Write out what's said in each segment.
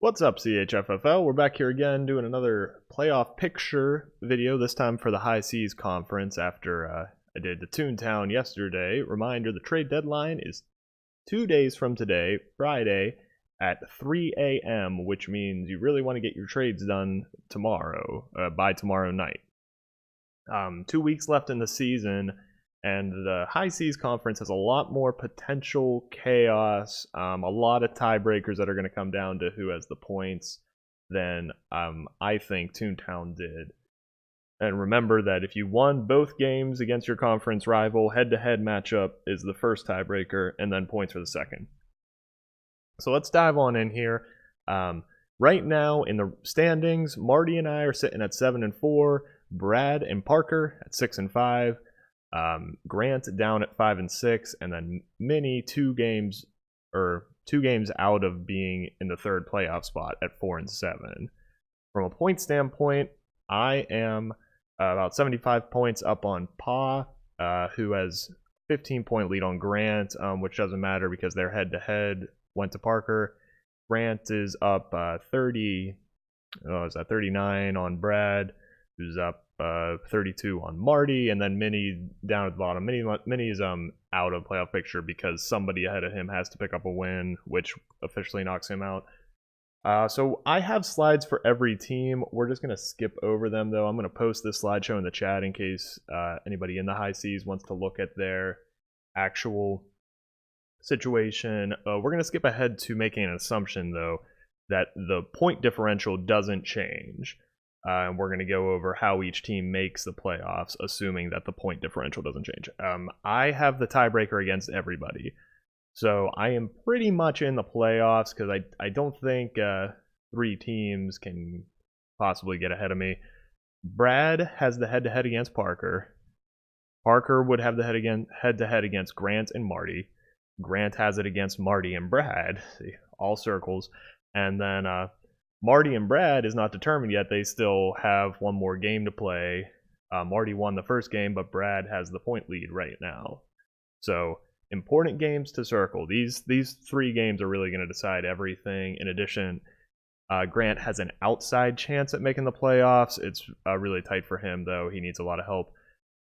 What's up, CHFFL? We're back here again doing another playoff picture video, this time for the High Seas Conference after I did the Toontown yesterday. Reminder, the trade deadline is 2 days from today, Friday, at 3 a.m., which means you really want to get your trades done tomorrow, by tomorrow night. 2 weeks left in the season, and the High Seas Conference has a lot more potential chaos, a lot of tiebreakers that are going to come down to who has the points than I think Toontown did. And remember that if you won both games against your conference rival, head-to-head matchup is the first tiebreaker, and then points for the second. So let's dive on in here. Right now in the standings, Marty and I are sitting at 7-4, Brad and Parker at 6-5. Grant down at 5-6, and then Minnie 2 games out of being in the third playoff spot at 4-7. From a point standpoint, I am about 75 points up on Pa, who has 15-point lead on Grant, which doesn't matter because their head-to-head went to Parker. Grant is up 39 on Brad, who's up 32 on Marty, and then Minnie down at the bottom. Minnie's out of playoff picture because somebody ahead of him has to pick up a win, which officially knocks him out. So I have slides for every team. We're just going to skip over them, though. I'm going to post this slideshow in the chat in case anybody in the High Seas wants to look at their actual situation. We're going to skip ahead to making an assumption, though, that the point differential doesn't change. And we're going to go over how each team makes the playoffs, assuming that the point differential doesn't change. I have the tiebreaker against everybody. So I am pretty much in the playoffs because I don't think 3 teams can possibly get ahead of me. Brad has the head-to-head against Parker. Parker would have the head-to-head against Grant and Marty. Grant has it against Marty and Brad. See, all circles. And then Marty and Brad is not determined yet. They still have one more game to play. Marty won the first game, but Brad has the point lead right now. So important games to circle. These 3 games are really going to decide everything. In addition, Grant has an outside chance at making the playoffs. It's really tight for him, though. He needs a lot of help.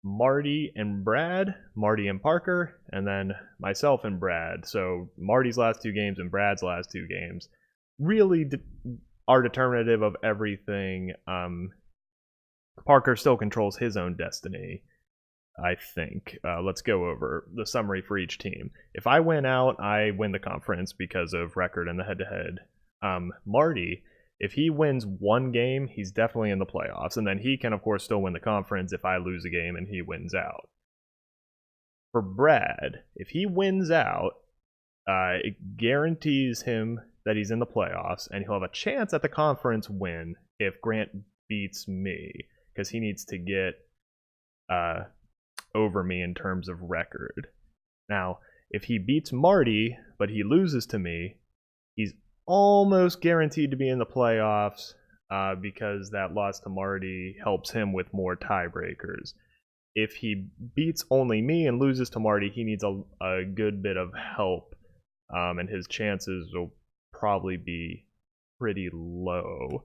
Marty and Brad, Marty and Parker, and then myself and Brad. So Marty's last 2 games and Brad's last 2 games really are determinative of everything. Parker still controls his own destiny, I think. Let's go over the summary for each team. If I win out, I win the conference because of record and the head-to-head. Marty, if he wins 1 game, he's definitely in the playoffs, and then he can, of course, still win the conference if I lose a game and he wins out. For Brad, if he wins out, it guarantees him that he's in the playoffs, and he'll have a chance at the conference win if Grant beats me, because he needs to get over me in terms of record. Now, if he beats Marty, but he loses to me, he's almost guaranteed to be in the playoffs because that loss to Marty helps him with more tiebreakers. If he beats only me and loses to Marty, he needs a good bit of help, and his chances will probably be pretty low.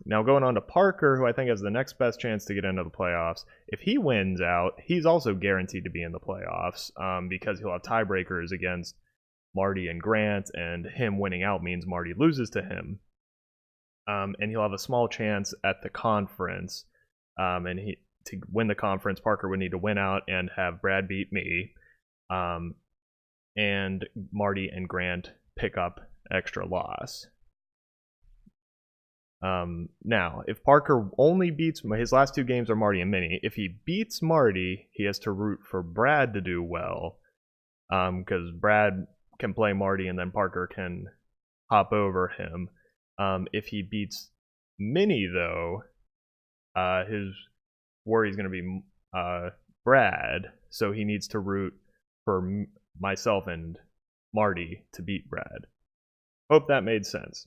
Now going on to Parker, who I think has the next best chance to get into the playoffs. If he wins out, he's also guaranteed to be in the playoffs because he'll have tiebreakers against Marty and Grant, and him winning out means Marty loses to him. And he'll have a small chance at the conference. And to win the conference, Parker would need to win out and have Brad beat me. And Marty and Grant pick up extra loss. Now, if Parker only beats his last 2 games are Marty and Minnie. If he beats Marty, he has to root for Brad to do well, because Brad can play Marty and then Parker can hop over him. If he beats Minnie, though, his worry is going to be Brad, so he needs to root for myself and Marty to beat Brad. Hope that made sense.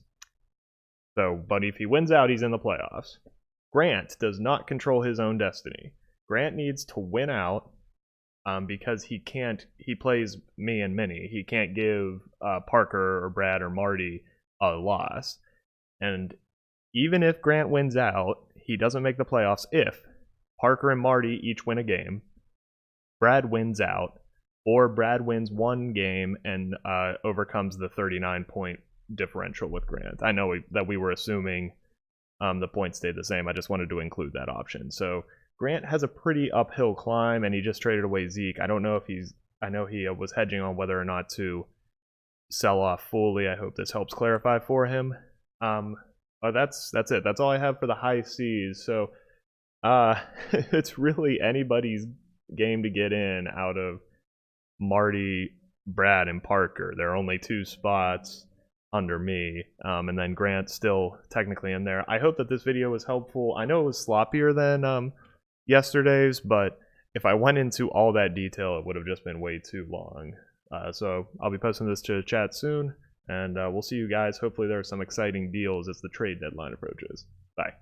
So, but if he wins out, he's in the playoffs. Grant does not control his own destiny. Grant needs to win out because he plays me and Minnie. He can't give Parker or Brad or Marty a loss. And even if Grant wins out, he doesn't make the playoffs if Parker and Marty each win a game, Brad wins out, or Brad wins one game and overcomes the 39-point differential with Grant. I know that we were assuming the points stayed the same. I just wanted to include that option. So Grant has a pretty uphill climb, and he just traded away Zeke. I don't know if I know he was hedging on whether or not to sell off fully. I hope this helps clarify for him. That's it. That's all I have for the high C's. So it's really anybody's game to get in out of Marty, Brad, and Parker. There are only 2 spots under me, and then Grant's still technically in there. I hope that this video was helpful. I know it was sloppier than yesterday's, but if I went into all that detail, it would have just been way too long. So I'll be posting this to chat soon, and we'll see you guys. Hopefully there are some exciting deals as the trade deadline approaches. Bye.